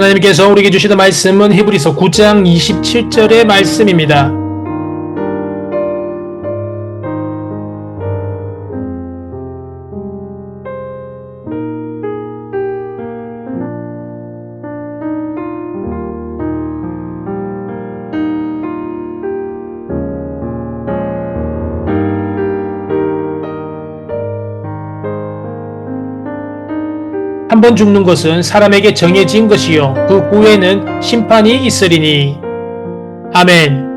하나님께서 우리에게 주시는 말씀은 히브리서 9장 27절의 말씀입니다. 한 번 죽는 것은 사람에게 정해진 것이요 그 후에는 심판이 있으리니. 아멘.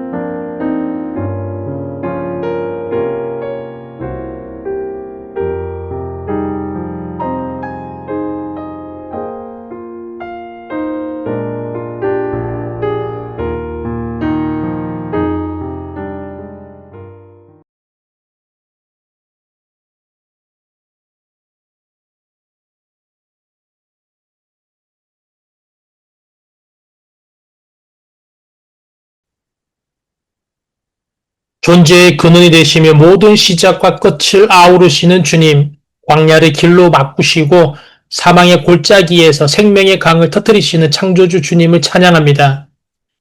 존재의 근원이 되시며 모든 시작과 끝을 아우르시는 주님, 광야를 길로 바꾸시고 사망의 골짜기에서 생명의 강을 터뜨리시는 창조주 주님을 찬양합니다.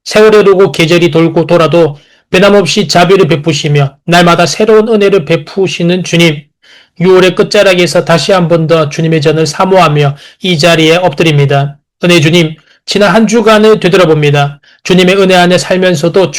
세월이 흐르고 계절이 돌고 돌아도 변함없이 자비를 베푸시며 날마다 새로운 은혜를 베푸시는 주님, 6월의 끝자락에서 다시 한 번 더 주님의 전을 사모하며 이 자리에 엎드립니다. 은혜 주님, 지난 한 주간을 되돌아봅니다. 주님의 은혜 안에 살면서도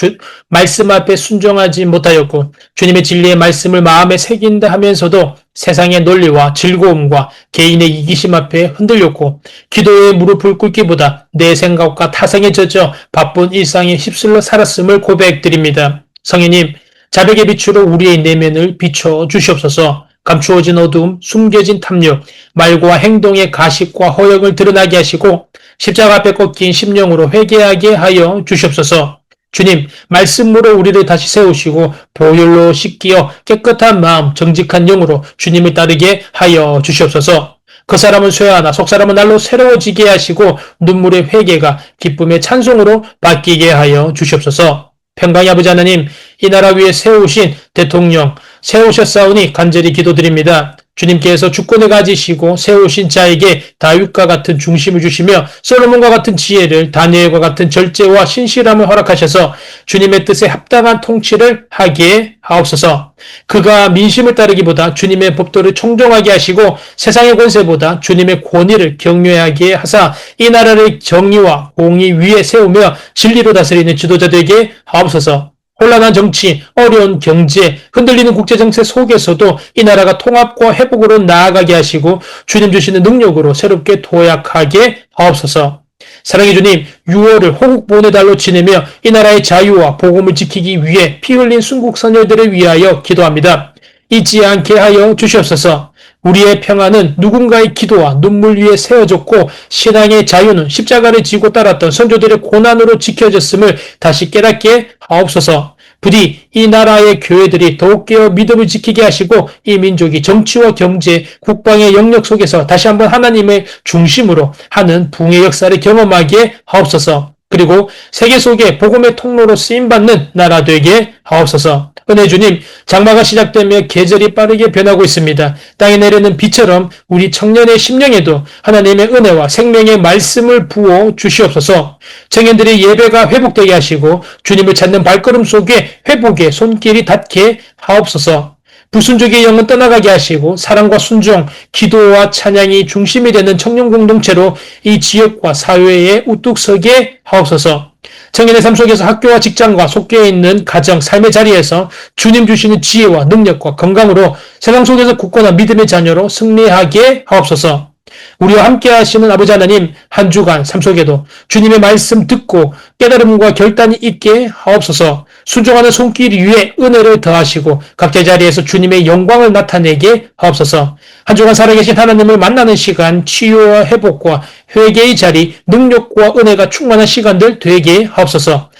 말씀 앞에 순종하지 못하였고 주님의 진리의 말씀을 마음에 새긴다 하면서도 세상의 논리와 즐거움과 개인의 이기심 앞에 흔들렸고 기도에 무릎을 꿇기보다 내 생각과 타성에 젖어 바쁜 일상에 휩쓸려 살았음을 고백드립니다. 성령님, 자백의 빛으로 우리의 내면을 비춰 주시옵소서. 감추어진 어두움, 숨겨진 탐욕, 말과 행동의 가식과 허영을 드러나게 하시고 십자가 앞에 꺾인 심령으로 회개하게 하여 주시옵소서. 주님, 말씀으로 우리를 다시 세우시고 보혈로 씻기어 깨끗한 마음, 정직한 영으로 주님을 따르게 하여 주시옵소서. 그 사람은 쇠하나 속 사람은 날로 새로워지게 하시고 눈물의 회개가 기쁨의 찬송으로 바뀌게 하여 주시옵소서. 평강의 아버지 하나님, 이 나라 위에 세우신 대통령 세우셨사오니 간절히 기도드립니다. 주님께서 주권을 가지시고 세우신 자에게 다윗과 같은 중심을 주시며 솔로몬과 같은 지혜를, 다니엘과 같은 절제와 신실함을 허락하셔서 주님의 뜻에 합당한 통치를 하게 하옵소서. 그가 민심을 따르기보다 주님의 법도를 청종하게 하시고 세상의 권세보다 주님의 권위를 경외하게 하사 이 나라를 정의와 공의 위에 세우며 진리로 다스리는 지도자 되게 하옵소서. 혼란한 정치, 어려운 경제, 흔들리는 국제정세 속에서도 이 나라가 통합과 회복으로 나아가게 하시고 주님 주시는 능력으로 새롭게 도약하게 하옵소서. 사랑의 주님, 6월을 호국보훈의 달로 지내며 이 나라의 자유와 복음을 지키기 위해 피 흘린 순국선열들을 위하여 기도합니다. 잊지 않게 하여 주시옵소서. 우리의 평안은 누군가의 기도와 눈물 위에 세워졌고 신앙의 자유는 십자가를 지고 따랐던 선조들의 고난으로 지켜졌음을 다시 깨닫게 하옵소서. 부디 이 나라의 교회들이 더욱 깨어 믿음을 지키게 하시고 이 민족이 정치와 경제, 국방의 영역 속에서 다시 한번 하나님의 중심으로 하는 부흥의 역사를 경험하게 하옵소서. 그리고 세계 속에 복음의 통로로 쓰임받는 나라 되게 하옵소서. 은혜 주님, 장마가 시작되며 계절이 빠르게 변하고 있습니다. 땅에 내리는 비처럼 우리 청년의 심령에도 하나님의 은혜와 생명의 말씀을 부어 주시옵소서. 청년들의 예배가 회복되게 하시고 주님을 찾는 발걸음 속에 회복의 손길이 닿게 하옵소서. 불순종의 영은 떠나가게 하시고 사랑과 순종, 기도와 찬양이 중심이 되는 청년 공동체로 이 지역과 사회에 우뚝 서게 하옵소서. 청년의 삶 속에서 학교와 직장과 속해 있는 가정, 삶의 자리에서 주님 주시는 지혜와 능력과 건강으로 세상 속에서 굳건한 믿음의 자녀로 승리하게 하옵소서. 우리와 함께 하시는 아버지 하나님, 한 주간 삶 속에도 주님의 말씀 듣고 깨달음과 결단이 있게 하옵소서. 순종하는 손길 위에 은혜를 더하시고 각자 자리에서 주님의 영광을 나타내게 하옵소서. 한 주간 살아계신 하나님을 만나는 시간, 치유와 회복과 회개의 자리, 능력과 은혜가 충만한 시간들 되게 하옵소서.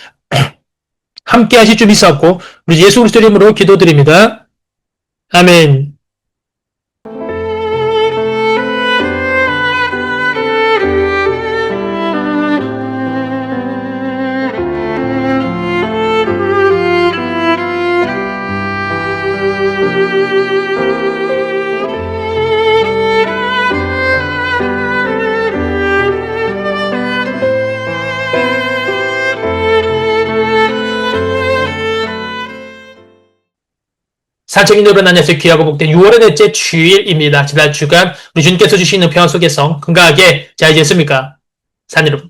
함께 하실 줄 믿사옵고 우리 예수 그리스도 이름으로 기도드립니다. 아멘. 사적인 여러분 안에서 귀하고 복된 6월의 넷째 주일입니다. 지난 주간 우리 주님께서 주시는 평화 속에서 건강하게 잘 지냈습니까? 산 여러분.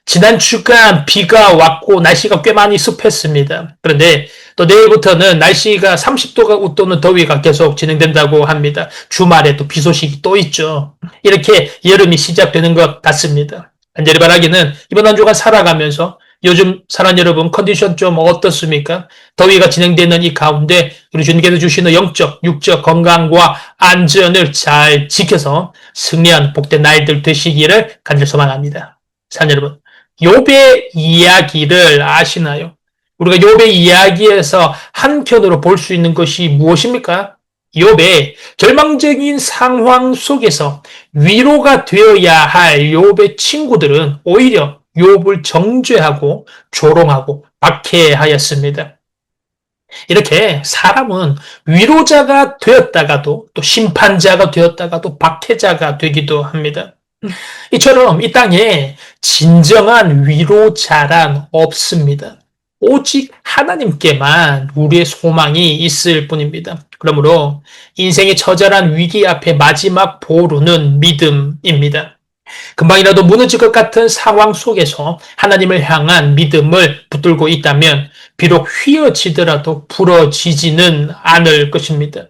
지난 주간 비가 왔고 날씨가 꽤 많이 습했습니다. 그런데 또 내일부터는 날씨가 30도가 웃도는 더위가 계속 진행된다고 합니다. 주말에 또 비 소식이 또 있죠. 이렇게 여름이 시작되는 것 같습니다. 간절히 바라기는 이번 한 주간 살아가면서 요즘 사랑 여러분 컨디션 좀 어떻습니까? 더위가 진행되는 이 가운데 우리 주님께서 주시는 영적, 육적 건강과 안전을 잘 지켜서 승리한 복된 날들 되시기를 간절히 소망합니다. 사랑 여러분, 욥의 이야기를 아시나요? 우리가 욥의 이야기에서 한편으로 볼 수 있는 것이 무엇입니까? 욥의 절망적인 상황 속에서 위로가 되어야 할 욥의 친구들은 오히려 욥을 정죄하고 조롱하고 박해하였습니다. 이렇게 사람은 위로자가 되었다가도 또 심판자가 되었다가도 박해자가 되기도 합니다. 이처럼 이 땅에 진정한 위로자란 없습니다. 오직 하나님께만 우리의 소망이 있을 뿐입니다. 그러므로 인생의 처절한 위기 앞에 마지막 보루는 믿음입니다. 금방이라도 무너질 것 같은 상황 속에서 하나님을 향한 믿음을 붙들고 있다면 비록 휘어지더라도 부러지지는 않을 것입니다.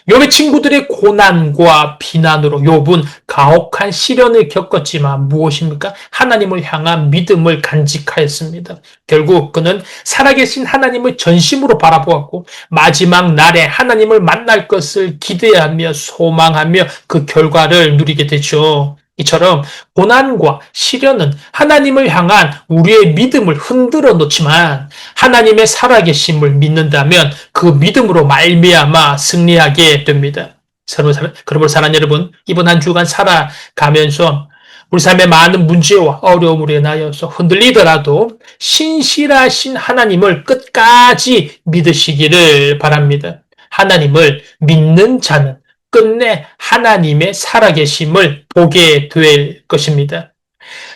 욥의 친구들의 고난과 비난으로 욥은 가혹한 시련을 겪었지만 무엇입니까? 하나님을 향한 믿음을 간직하였습니다. 결국 그는 살아계신 하나님을 전심으로 바라보았고 마지막 날에 하나님을 만날 것을 기대하며 소망하며 그 결과를 누리게 되죠. 이처럼 고난과 시련은 하나님을 향한 우리의 믿음을 흔들어 놓지만 하나님의 살아계심을 믿는다면 그 믿음으로 말미암아 승리하게 됩니다. 그러므로 사랑하는 여러분, 이번 한 주간 살아가면서 우리 삶의 많은 문제와 어려움으로 인하여서 흔들리더라도 신실하신 하나님을 끝까지 믿으시기를 바랍니다. 하나님을 믿는 자는 끝내 하나님의 살아계심을 보게 될 것입니다.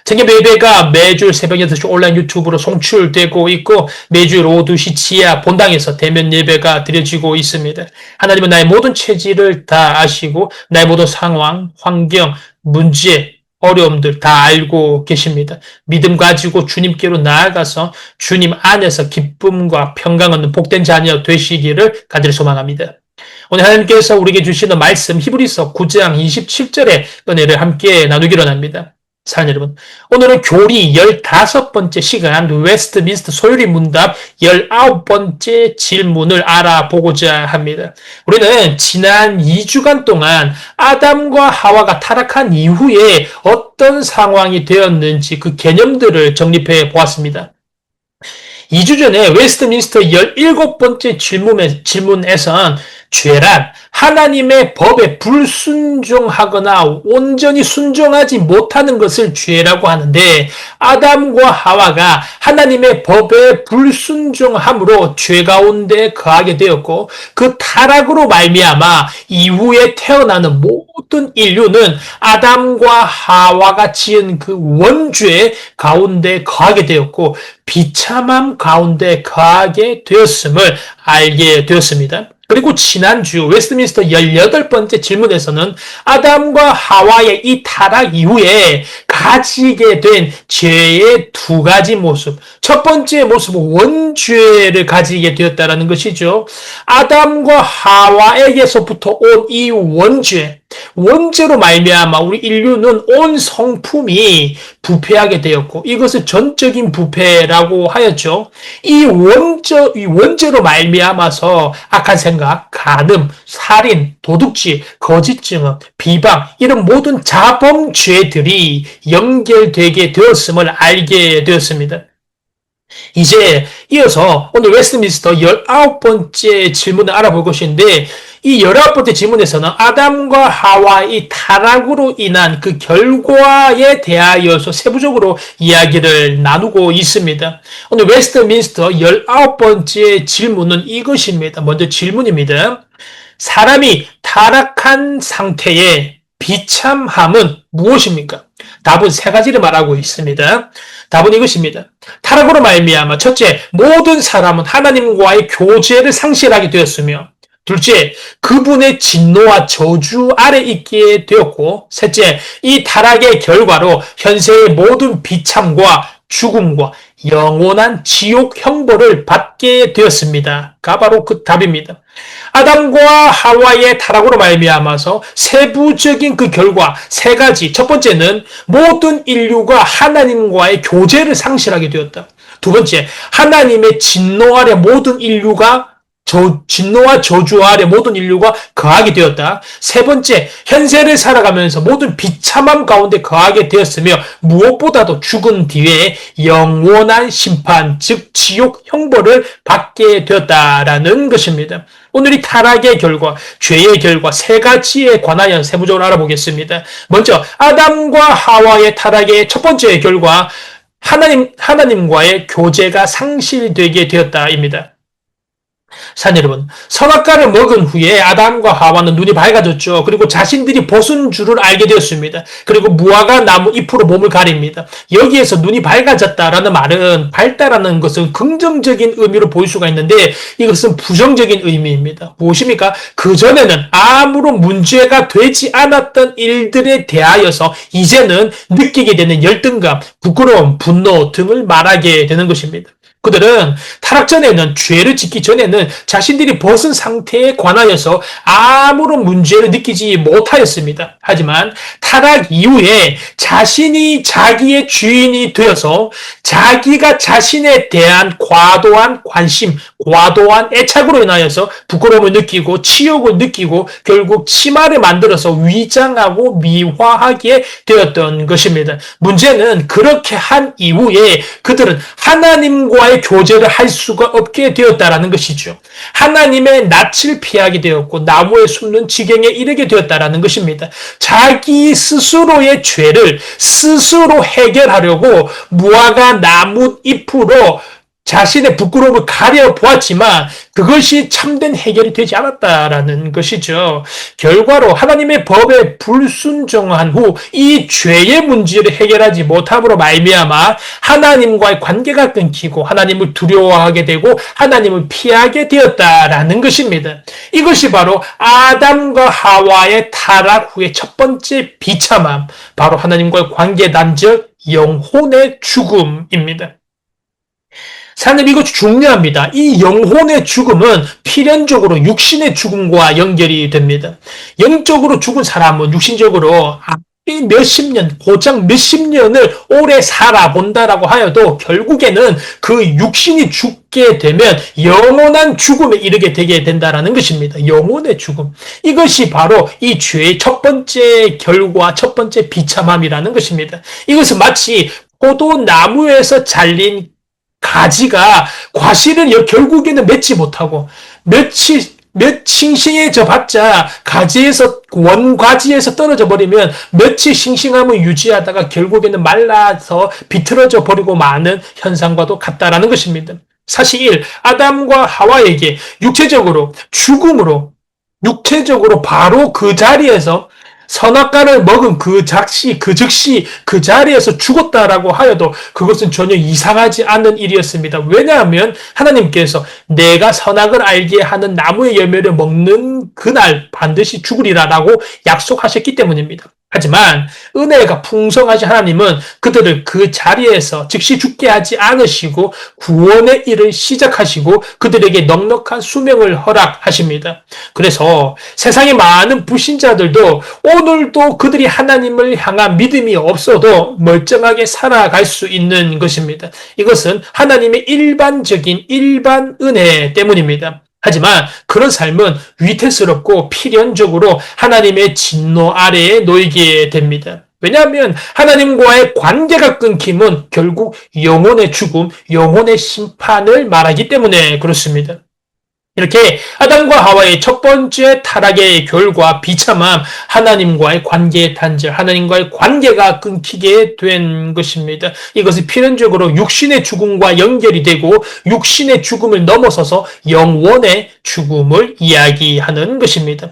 정말 예배가 매주 새벽 6시 온라인 유튜브로 송출되고 있고 매주 오후 2시 지하 본당에서 대면 예배가 드려지고 있습니다. 하나님은 나의 모든 체질을 다 아시고 나의 모든 상황, 환경, 문제, 어려움들 다 알고 계십니다. 믿음 가지고 주님께로 나아가서 주님 안에서 기쁨과 평강 얻는 복된 자녀 되시기를 간절히 소망합니다. 오늘 하나님께서 우리에게 주시는 말씀 히브리서 9장 27절의 은혜를 함께 나누기로 합니다. 사랑하는 여러분, 오늘은 교리 15번째 시간 웨스트민스터 소요리 문답 19번째 질문을 알아보고자 합니다. 우리는 지난 2주간 동안 아담과 하와가 타락한 이후에 어떤 상황이 되었는지 그 개념들을 정립해 보았습니다. 2주 전에 웨스트민스터 17번째 질문에선 죄란 하나님의 법에 불순종하거나 온전히 순종하지 못하는 것을 죄라고 하는데 아담과 하와가 하나님의 법에 불순종함으로 죄 가운데 거하게 되었고 그 타락으로 말미암아 이후에 태어나는 모든 인류는 아담과 하와가 지은 그 원죄 가운데 거하게 되었고 비참함 가운데 거하게 되었음을 알게 되었습니다. 그리고 지난주 웨스트민스터 18번째 질문에서는 아담과 하와의 이 타락 이후에 가지게 된 죄의 두 가지 모습. 첫 번째 모습은 원죄를 가지게 되었다는 것이죠. 아담과 하와에게서부터 온 이 원죄로 말미암아 우리 인류는 온 성품이 부패하게 되었고 이것을 전적인 부패라고 하였죠. 이 원죄로 말미암아서 악한 생각, 간음, 살인, 도둑질, 거짓 증언, 비방 이런 모든 자범죄들이 연결되게 되었음을 알게 되었습니다. 이제 이어서 오늘 웨스트민스터 19번째 질문을 알아볼 것인데 이 19번째 질문에서는 아담과 하와의 타락으로 인한 그 결과에 대하여서 세부적으로 이야기를 나누고 있습니다. 오늘 웨스트민스터 19번째 질문은 이것입니다. 먼저 질문입니다. 사람이 타락한 상태에 비참함은 무엇입니까? 답은 세 가지를 말하고 있습니다. 답은 이것입니다. 타락으로 말미암아 첫째, 모든 사람은 하나님과의 교제를 상실하게 되었으며 둘째, 그분의 진노와 저주 아래 있게 되었고, 셋째, 이 타락의 결과로 현세의 모든 비참과 죽음과 영원한 지옥 형벌을 받게 되었습니다. 가 바로 그 답입니다. 아담과 하와의 타락으로 말미암아서 세부적인 그 결과 세 가지. 첫 번째는 모든 인류가 하나님과의 교제를 상실하게 되었다. 두 번째, 하나님의 진노 아래 모든 인류가 진노와 저주 아래 모든 인류가 거하게 되었다. 세 번째, 현세를 살아가면서 모든 비참함 가운데 거하게 되었으며 무엇보다도 죽은 뒤에 영원한 심판, 즉 지옥 형벌을 받게 되었다라는 것입니다. 오늘 이 타락의 결과, 죄의 결과 세 가지에 관하여 세부적으로 알아보겠습니다. 먼저 아담과 하와의 타락의 첫 번째 결과, 하나님과의 교제가 상실되게 되었다입니다. 산 여러분, 선악과를 먹은 후에 아담과 하와는 눈이 밝아졌죠. 그리고 자신들이 벗은 줄을 알게 되었습니다. 그리고 무화과 나무 잎으로 몸을 가립니다. 여기에서 눈이 밝아졌다라는 말은 밝다라는 것은 긍정적인 의미로 보일 수가 있는데 이것은 부정적인 의미입니다. 무엇입니까? 그전에는 아무런 문제가 되지 않았던 일들에 대하여서 이제는 느끼게 되는 열등감, 부끄러움, 분노 등을 말하게 되는 것입니다. 그들은 타락 전에는, 죄를 짓기 전에는 자신들이 벗은 상태에 관하여서 아무런 문제를 느끼지 못하였습니다. 하지만 타락 이후에 자신이 자기의 주인이 되어서 자기가 자신에 대한 과도한 관심, 과도한 애착으로 인하여서 부끄러움을 느끼고 치욕을 느끼고 결국 치마를 만들어서 위장하고 미화하게 되었던 것입니다. 문제는 그렇게 한 이후에 그들은 하나님과의 교제를 할 수가 없게 되었다라는 것이죠. 하나님의 낯을 피하게 되었고 나무에 숨는 지경에 이르게 되었다라는 것입니다. 자기 스스로의 죄를 스스로 해결하려고 무화과 나무 잎으로 자신의 부끄러움을 가려보았지만 그것이 참된 해결이 되지 않았다라는 것이죠. 결과로 하나님의 법에 불순종한 후 이 죄의 문제를 해결하지 못함으로 말미암아 하나님과의 관계가 끊기고 하나님을 두려워하게 되고 하나님을 피하게 되었다라는 것입니다. 이것이 바로 아담과 하와의 타락 후의 첫 번째 비참함, 바로 하나님과의 관계 단절, 영혼의 죽음입니다. 사실 이거 중요합니다. 이 영혼의 죽음은 필연적으로 육신의 죽음과 연결이 됩니다. 영적으로 죽은 사람은 육신적으로 몇십 년, 고작 몇십 년을 오래 살아본다라고 하여도 결국에는 그 육신이 죽게 되면 영원한 죽음에 이르게 되게 된다는 것입니다. 영혼의 죽음. 이것이 바로 이 죄의 첫 번째 결과, 첫 번째 비참함이라는 것입니다. 이것은 마치 포도나무에서 잘린 가지가 과실을 결국에는 맺지 못하고 몇 싱싱해져 봤자 가지에서 원가지에서 떨어져 버리면 며칠 싱싱함을 유지하다가 결국에는 말라서 비틀어져 버리고 마는 현상과도 같다라는 것입니다. 사실 아담과 하와에게 육체적으로 죽음으로 육체적으로 바로 그 자리에서 선악과를 먹은 그 즉시 그 자리에서 죽었다라고 하여도 그것은 전혀 이상하지 않은 일이었습니다. 왜냐하면 하나님께서 내가 선악을 알게 하는 나무의 열매를 먹는 그날 반드시 죽으리라라고 약속하셨기 때문입니다. 하지만 은혜가 풍성하신 하나님은 그들을 그 자리에서 즉시 죽게 하지 않으시고 구원의 일을 시작하시고 그들에게 넉넉한 수명을 허락하십니다. 그래서 세상의 많은 불신자들도 오늘도 그들이 하나님을 향한 믿음이 없어도 멀쩡하게 살아갈 수 있는 것입니다. 이것은 하나님의 일반 은혜 때문입니다. 하지만 그런 삶은 위태스럽고 필연적으로 하나님의 진노 아래에 놓이게 됩니다. 왜냐하면 하나님과의 관계가 끊김은 결국 영혼의 죽음, 영혼의 심판을 말하기 때문에 그렇습니다. 이렇게 아담과 하와의 첫 번째 타락의 결과 비참함, 하나님과의 관계 단절, 하나님과의 관계가 끊기게 된 것입니다. 이것이 필연적으로 육신의 죽음과 연결이 되고 육신의 죽음을 넘어서서 영원의 죽음을 이야기하는 것입니다.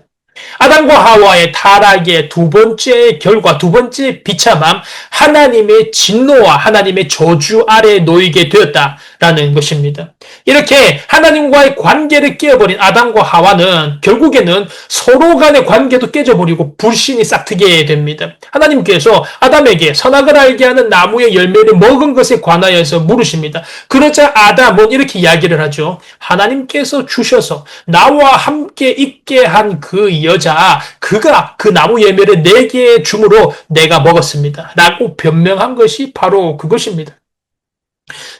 아담과 하와의 타락의 두 번째 결과, 두 번째 비참함, 하나님의 진노와 하나님의 저주 아래에 놓이게 되었다라는 것입니다. 이렇게 하나님과의 관계를 깨어버린 아담과 하와는 결국에는 서로 간의 관계도 깨져버리고 불신이 싹트게 됩니다. 하나님께서 아담에게 선악을 알게 하는 나무의 열매를 먹은 것에 관하여서 물으십니다. 그러자 아담은 이렇게 이야기를 하죠. 하나님께서 주셔서 나와 함께 있게 한 그 여자, 그가 그 나무 열매를 내게 주므로 내가 먹었습니다. 라고 변명한 것이 바로 그것입니다.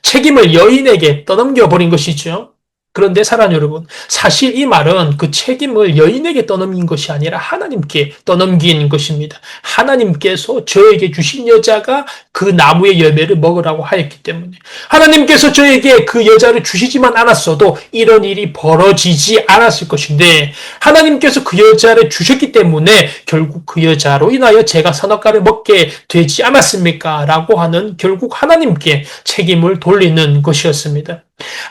책임을 여인에게 떠넘겨버린 것이죠. 그런데 사랑하는 여러분, 사실 이 말은 그 책임을 여인에게 떠넘긴 것이 아니라 하나님께 떠넘긴 것입니다. 하나님께서 저에게 주신 여자가 그 나무의 열매를 먹으라고 하였기 때문에 하나님께서 저에게 그 여자를 주시지만 않았어도 이런 일이 벌어지지 않았을 것인데 하나님께서 그 여자를 주셨기 때문에 결국 그 여자로 인하여 제가 선악과를 먹게 되지 않았습니까? 라고 하는 결국 하나님께 책임을 돌리는 것이었습니다.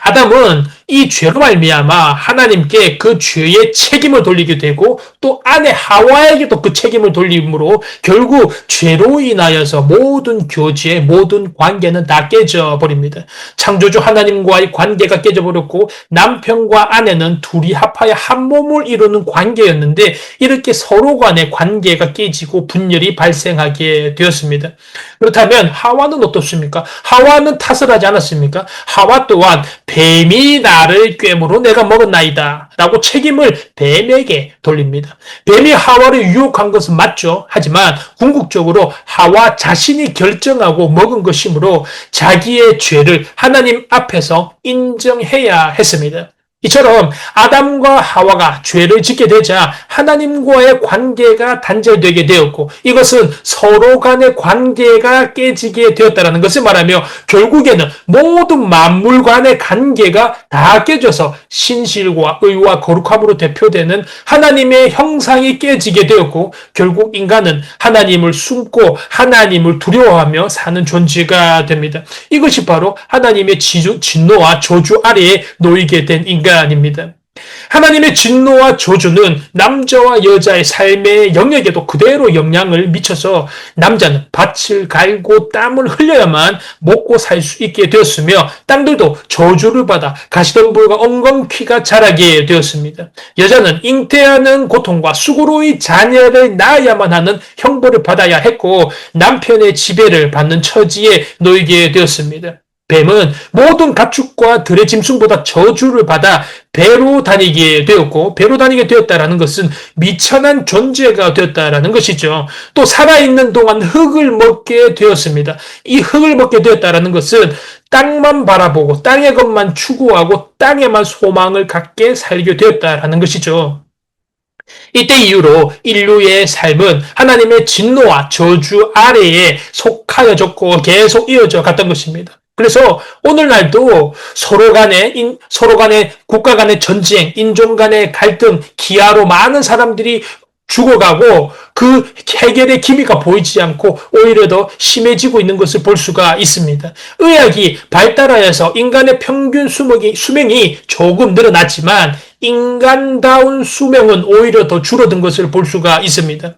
아담은 이 죄로 말미암아 하나님께 그 죄의 책임을 돌리게 되고 또 아내 하와에게도 그 책임을 돌림으로 결국 죄로 인하여서 모든 교제, 모든 관계는 다 깨져버립니다. 창조주 하나님과의 관계가 깨져버렸고 남편과 아내는 둘이 합하여 한 몸을 이루는 관계였는데 이렇게 서로 간의 관계가 깨지고 분열이 발생하게 되었습니다. 그렇다면 하와는 어떻습니까? 하와는 탓을 하지 않았습니까? 하와 또한 뱀이 나를 꿰므로 내가 먹었나이다 라고 책임을 뱀에게 돌립니다. 뱀이 하와를 유혹한 것은 맞죠. 하지만 궁극적으로 하와 자신이 결정하고 먹은 것이므로 자기의 죄를 하나님 앞에서 인정해야 했습니다. 이처럼 아담과 하와가 죄를 짓게 되자 하나님과의 관계가 단절되게 되었고 이것은 서로 간의 관계가 깨지게 되었다는 것을 말하며 결국에는 모든 만물 간의 관계가 다 깨져서 신실과 의와 거룩함으로 대표되는 하나님의 형상이 깨지게 되었고 결국 인간은 하나님을 숨고 하나님을 두려워하며 사는 존재가 됩니다. 이것이 바로 하나님의 진노와 저주 아래에 놓이게 된 인간입니다. 하나님의 진노와 저주는 남자와 여자의 삶의 영역에도 그대로 영향을 미쳐서 남자는 밭을 갈고 땀을 흘려야만 먹고 살 수 있게 되었으며 땅들도 저주를 받아 가시덤불과 엉겅퀴가 자라게 되었습니다. 여자는 잉태하는 고통과 수고로이 자녀를 낳아야만 하는 형벌을 받아야 했고 남편의 지배를 받는 처지에 놓이게 되었습니다. 뱀은 모든 가축과 들의 짐승보다 저주를 받아 배로 다니게 되었고 배로 다니게 되었다는 것은 미천한 존재가 되었다는 것이죠. 또 살아있는 동안 흙을 먹게 되었습니다. 이 흙을 먹게 되었다는 것은 땅만 바라보고 땅의 것만 추구하고 땅에만 소망을 갖게 살게 되었다는 것이죠. 이때 이후로 인류의 삶은 하나님의 진노와 저주 아래에 속하여졌고 계속 이어져 갔던 것입니다. 그래서 오늘날도 서로 간의 국가 간의 전쟁, 인종 간의 갈등, 기아로 많은 사람들이 죽어가고 그 해결의 기미가 보이지 않고 오히려 더 심해지고 있는 것을 볼 수가 있습니다. 의학이 발달하여서 인간의 평균 수명이 조금 늘어났지만 인간다운 수명은 오히려 더 줄어든 것을 볼 수가 있습니다.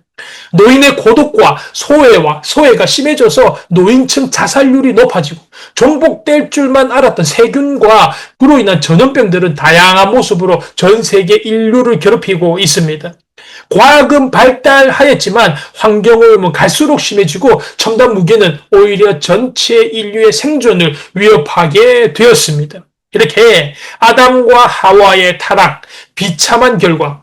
노인의 고독과 소외가 심해져서 노인층 자살률이 높아지고 정복될 줄만 알았던 세균과 그로 인한 전염병들은 다양한 모습으로 전 세계 인류를 괴롭히고 있습니다. 과학은 발달하였지만 환경오염은 갈수록 심해지고 첨단 무기는 오히려 전체 인류의 생존을 위협하게 되었습니다. 이렇게 아담과 하와의 타락, 비참한 결과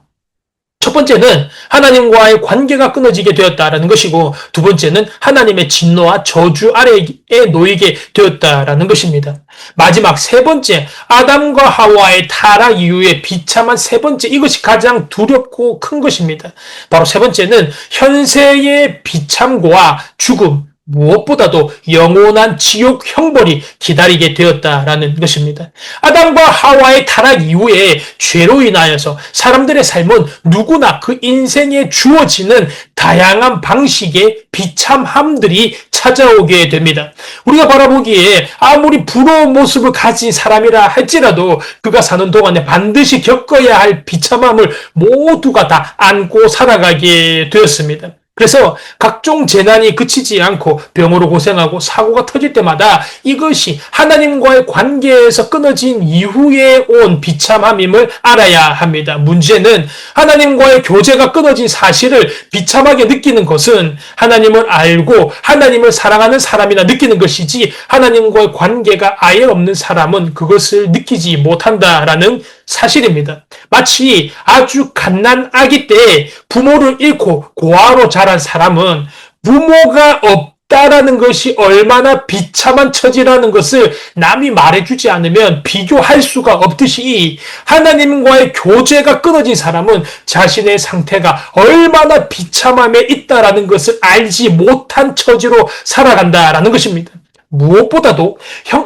첫 번째는 하나님과의 관계가 끊어지게 되었다라는 것이고 두 번째는 하나님의 진노와 저주 아래에 놓이게 되었다라는 것입니다. 마지막 세 번째, 아담과 하와의 타락 이후에 비참한 세 번째, 이것이 가장 두렵고 큰 것입니다. 바로 세 번째는 현세의 비참과 죽음, 무엇보다도 영원한 지옥 형벌이 기다리게 되었다라는 것입니다. 아담과 하와의 타락 이후에 죄로 인하여서 사람들의 삶은 누구나 그 인생에 주어지는 다양한 방식의 비참함들이 찾아오게 됩니다. 우리가 바라보기에 아무리 부러운 모습을 가진 사람이라 할지라도 그가 사는 동안에 반드시 겪어야 할 비참함을 모두가 다 안고 살아가게 되었습니다. 그래서 각종 재난이 그치지 않고 병으로 고생하고 사고가 터질 때마다 이것이 하나님과의 관계에서 끊어진 이후에 온 비참함임을 알아야 합니다. 문제는 하나님과의 교제가 끊어진 사실을 비참하게 느끼는 것은 하나님을 알고 하나님을 사랑하는 사람이나 느끼는 것이지 하나님과의 관계가 아예 없는 사람은 그것을 느끼지 못한다라는 사실입니다. 마치 아주 갓난 아기 때 부모를 잃고 고아로 자란 사람은 부모가 없다라는 것이 얼마나 비참한 처지라는 것을 남이 말해주지 않으면 비교할 수가 없듯이 하나님과의 교제가 끊어진 사람은 자신의 상태가 얼마나 비참함에 있다라는 것을 알지 못한 처지로 살아간다라는 것입니다. 무엇보다도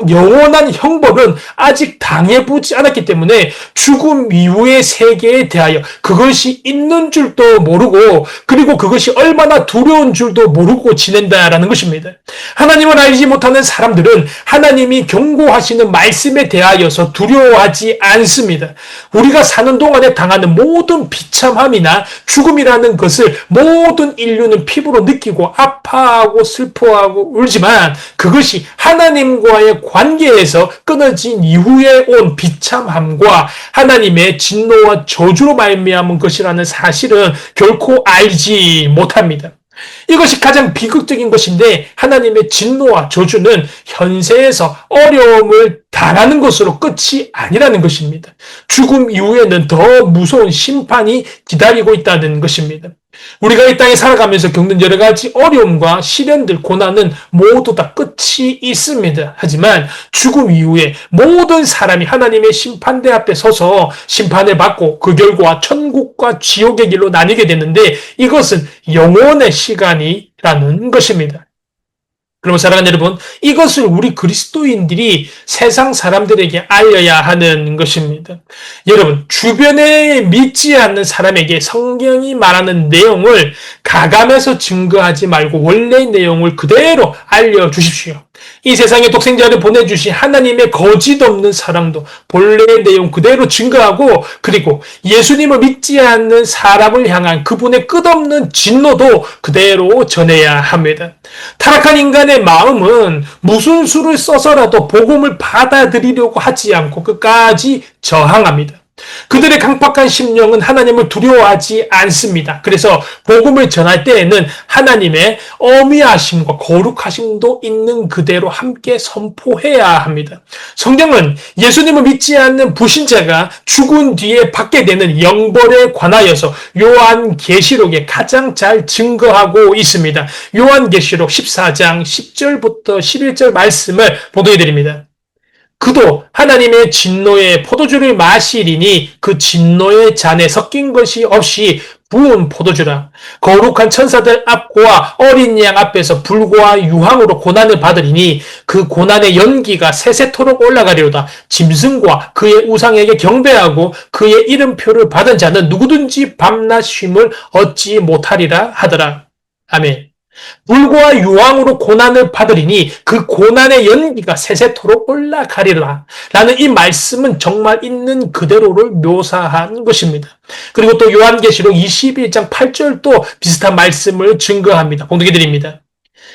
영원한 형벌은 아직 당해보지 않았기 때문에 죽음 이후의 세계에 대하여 그것이 있는 줄도 모르고 그리고 그것이 얼마나 두려운 줄도 모르고 지낸다라는 것입니다. 하나님을 알지 못하는 사람들은 하나님이 경고하시는 말씀에 대하여서 두려워하지 않습니다. 우리가 사는 동안에 당하는 모든 비참함이나 죽음이라는 것을 모든 인류는 피부로 느끼고 아파하고 슬퍼하고 울지만 그것이 하나님과의 관계에서 끊어진 이후에 온 비참함과 하나님의 진노와 저주로 말미암은 것이라는 사실은 결코 알지 못합니다. 이것이 가장 비극적인 것인데 하나님의 진노와 저주는 현세에서 어려움을 당하는 것으로 끝이 아니라는 것입니다. 죽음 이후에는 더 무서운 심판이 기다리고 있다는 것입니다. 우리가 이 땅에 살아가면서 겪는 여러 가지 어려움과 시련들, 고난은 모두 다 끝이 있습니다. 하지만 죽음 이후에 모든 사람이 하나님의 심판대 앞에 서서 심판을 받고 그 결과 천국과 지옥의 길로 나뉘게 되는데 이것은 영원의 시간이라는 것입니다. 그러면 사랑하는 여러분, 이것을 우리 그리스도인들이 세상 사람들에게 알려야 하는 것입니다. 여러분, 주변에 믿지 않는 사람에게 성경이 말하는 내용을 가감해서 증거하지 말고 원래의 내용을 그대로 알려주십시오. 이 세상에 독생자를 보내주신 하나님의 거짓 없는 사랑도 본래의 내용 그대로 증거하고 그리고 예수님을 믿지 않는 사람을 향한 그분의 끝없는 진노도 그대로 전해야 합니다. 타락한 인간의 마음은 무슨 수를 써서라도 복음을 받아들이려고 하지 않고 끝까지 저항합니다. 그들의 강팍한 심령은 하나님을 두려워하지 않습니다. 그래서 복음을 전할 때에는 하나님의 어미하심과 거룩하심도 있는 그대로 함께 선포해야 합니다. 성경은 예수님을 믿지 않는 불신자가 죽은 뒤에 받게 되는 영벌에 관하여서 요한계시록에 가장 잘 증거하고 있습니다. 요한계시록 14장 10절부터 11절 말씀을 보도해드립니다. 그도 하나님의 진노의 포도주를 마시리니 그 진노의 잔에 섞인 것이 없이 부은 포도주라. 거룩한 천사들 앞과 어린 양 앞에서 불과 유황으로 고난을 받으리니 그 고난의 연기가 세세토록 올라가리로다. 짐승과 그의 우상에게 경배하고 그의 이름표를 받은 자는 누구든지 밤낮 쉼을 얻지 못하리라 하더라. 아멘. 불과 유황으로 고난을 받으리니 그 고난의 연기가 세세토록 올라가리라 라는 이 말씀은 정말 있는 그대로를 묘사한 것입니다. 그리고 또 요한계시록 21장 8절도 비슷한 말씀을 증거합니다. 봉독해드립니다.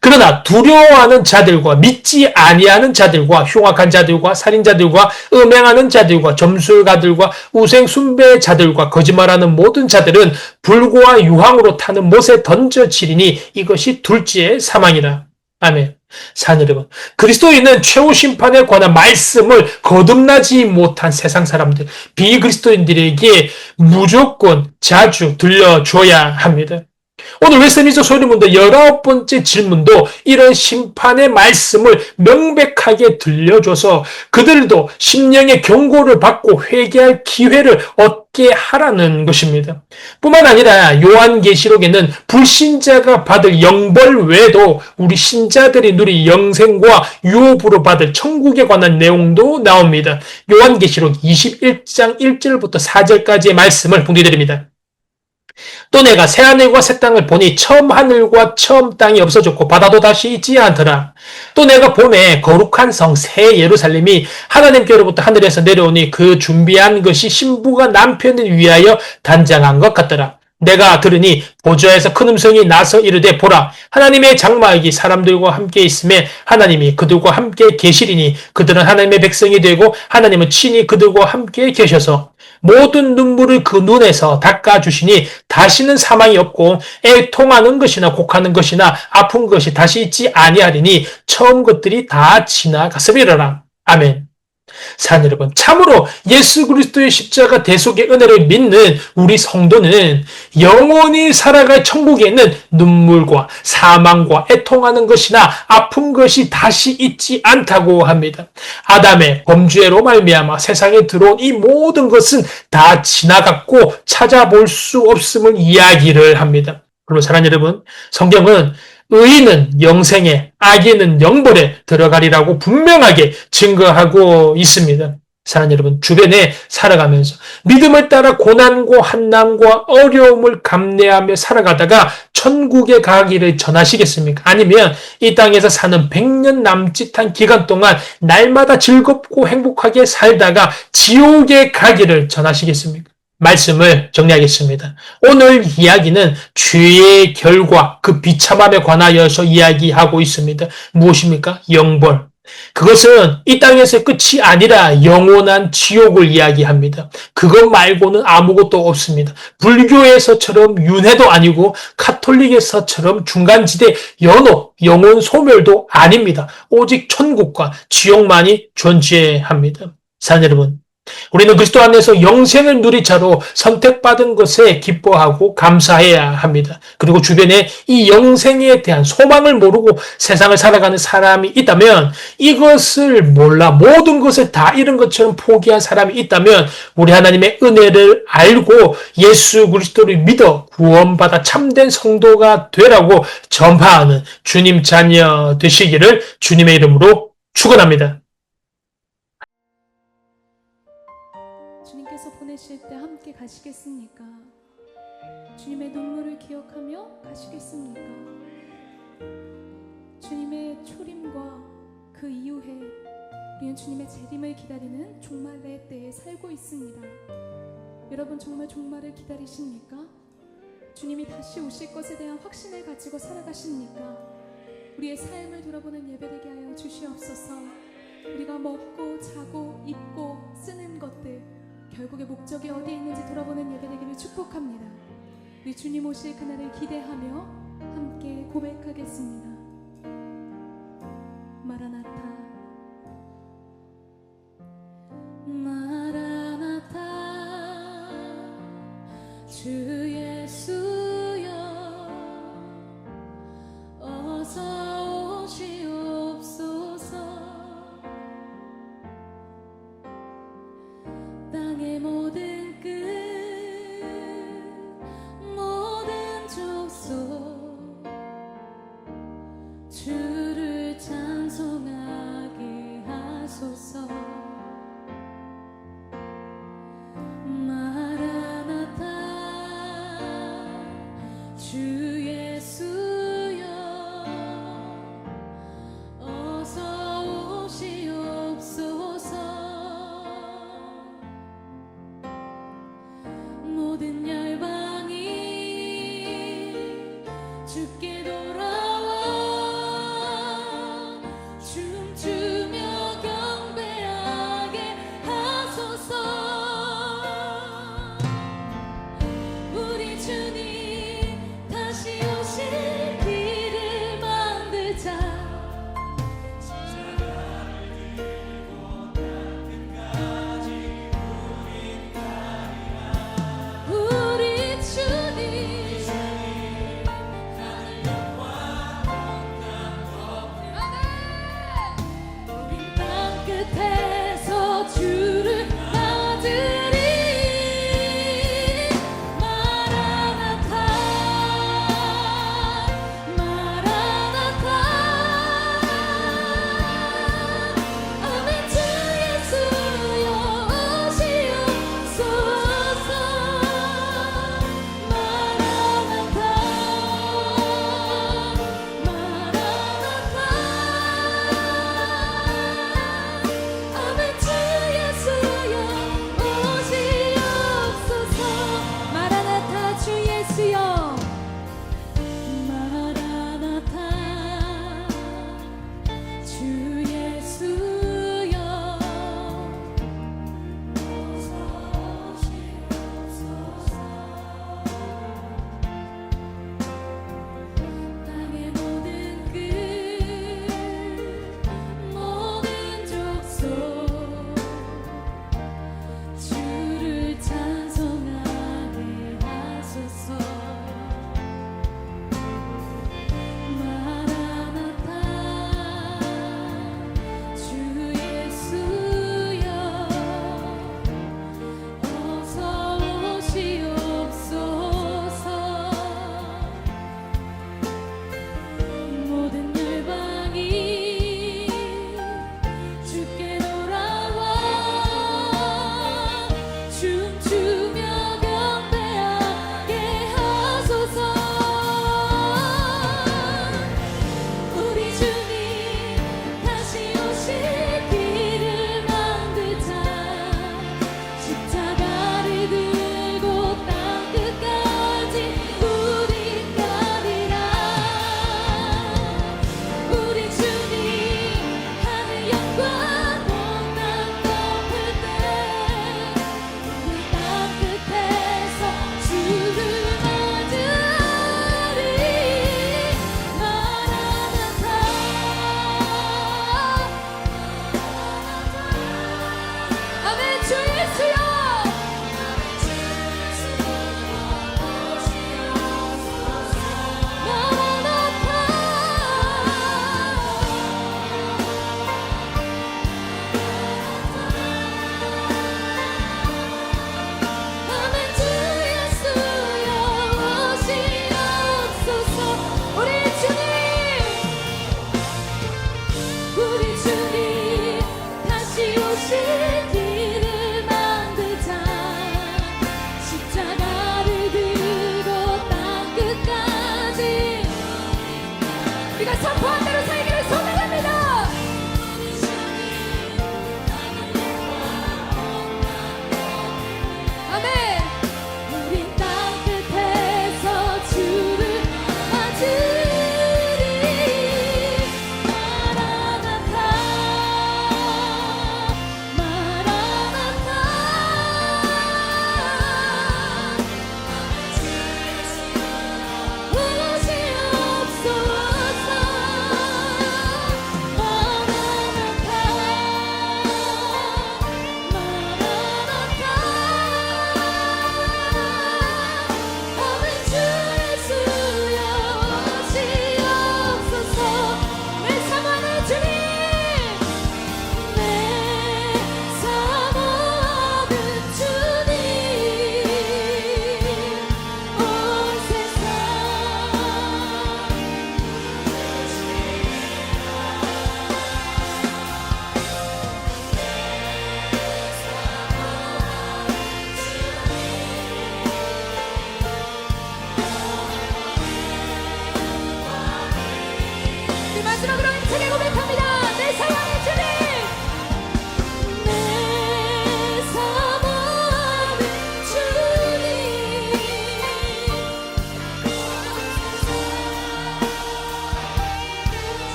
그러나 두려워하는 자들과 믿지 아니하는 자들과 흉악한 자들과 살인자들과 음행하는 자들과 점술가들과 우생 숭배자들과 거짓말하는 모든 자들은 불과 유황으로 타는 못에 던져지리니 이것이 둘째 사망이라. 아멘. 사는 여러분, 그리스도인은 최후 심판에 관한 말씀을 거듭나지 못한 세상 사람들, 비그리스도인들에게 무조건 자주 들려줘야 합니다. 오늘 웨스트민스터 소리문도 19번째 질문도 이런 심판의 말씀을 명백하게 들려줘서 그들도 심령의 경고를 받고 회개할 기회를 얻게 하라는 것입니다. 뿐만 아니라 요한계시록에는 불신자가 받을 영벌 외에도 우리 신자들이 누릴 영생과 유업으로 받을 천국에 관한 내용도 나옵니다. 요한계시록 21장 1절부터 4절까지의 말씀을 봉독해드립니다. 또 내가 새하늘과 새 땅을 보니 처음 하늘과 처음 땅이 없어졌고 바다도 다시 있지 않더라. 또 내가 봄에 거룩한 성 새 예루살렘이 하나님께로부터 하늘에서 내려오니 그 준비한 것이 신부가 남편을 위하여 단장한 것 같더라. 내가 들으니 보좌에서 큰 음성이 나서 이르되 보라 하나님의 장막이 사람들과 함께 있음에 하나님이 그들과 함께 계시리니 그들은 하나님의 백성이 되고 하나님은 친히 그들과 함께 계셔서 모든 눈물을 그 눈에서 닦아주시니 다시는 사망이 없고 애통하는 것이나 곡하는 것이나 아픈 것이 다시 있지 아니하리니 처음 것들이 다 지나갔으리라. 아멘. 사랑하는 여러분, 참으로 예수 그리스도의 십자가 대속의 은혜를 믿는 우리 성도는 영원히 살아갈 천국에 있는 눈물과 사망과 애통하는 것이나 아픈 것이 다시 있지 않다고 합니다. 아담의 범죄로 말미암아 세상에 들어온 이 모든 것은 다 지나갔고 찾아볼 수 없음을 이야기를 합니다. 그리고 사랑하는 여러분, 성경은 의인은 영생에, 악인은 영벌에 들어가리라고 분명하게 증거하고 있습니다. 사랑하는 여러분, 주변에 살아가면서 믿음을 따라 고난과 한난과 어려움을 감내하며 살아가다가 천국에 가기를 전하시겠습니까? 아니면 이 땅에서 사는 100년 남짓한 기간 동안 날마다 즐겁고 행복하게 살다가 지옥에 가기를 전하시겠습니까? 말씀을 정리하겠습니다. 오늘 이야기는 죄의 결과, 그 비참함에 관하여서 이야기하고 있습니다. 무엇입니까? 영벌. 그것은 이 땅에서의 끝이 아니라 영원한 지옥을 이야기합니다. 그것 말고는 아무것도 없습니다. 불교에서처럼 윤회도 아니고 카톨릭에서처럼 중간지대 연옥, 영혼 소멸도 아닙니다. 오직 천국과 지옥만이 존재합니다. 사랑하는 여러분, 우리는 그리스도 안에서 영생을 누릴 자로 선택받은 것에 기뻐하고 감사해야 합니다. 그리고 주변에 이 영생에 대한 소망을 모르고 세상을 살아가는 사람이 있다면, 이것을 몰라 모든 것을 다 잃은 것처럼 포기한 사람이 있다면 우리 하나님의 은혜를 알고 예수 그리스도를 믿어 구원받아 참된 성도가 되라고 전파하는 주님 자녀 되시기를 주님의 이름으로 축원합니다. 주님께서 보내실 때 함께 가시겠습니까? 주님의 눈물을 기억하며 가시겠습니까? 주님의 초림과 그 이후에 우리는 주님의 재림을 기다리는 종말의 때에 살고 있습니다. 여러분 정말 종말을 기다리십니까? 주님이 다시 오실 것에 대한 확신을 가지고 살아가십니까? 우리의 삶을 돌아보는 예배되게 하여 주시옵소서. 우리가 먹고 자고 입고 쓰는 것들 결국에 목적이 어디에 있는지 돌아보는 예배되기를 축복합니다. 우리 주님 오실 그날을 기대하며 함께 고백하겠습니다. 마라나타 마라나타 주 예수여 어서 오시옵소서. 땅의 모든 끝 모든 족속 주를 찬송하게 하소서. 마라나타 주 예수여 어서 오시옵소서. 모든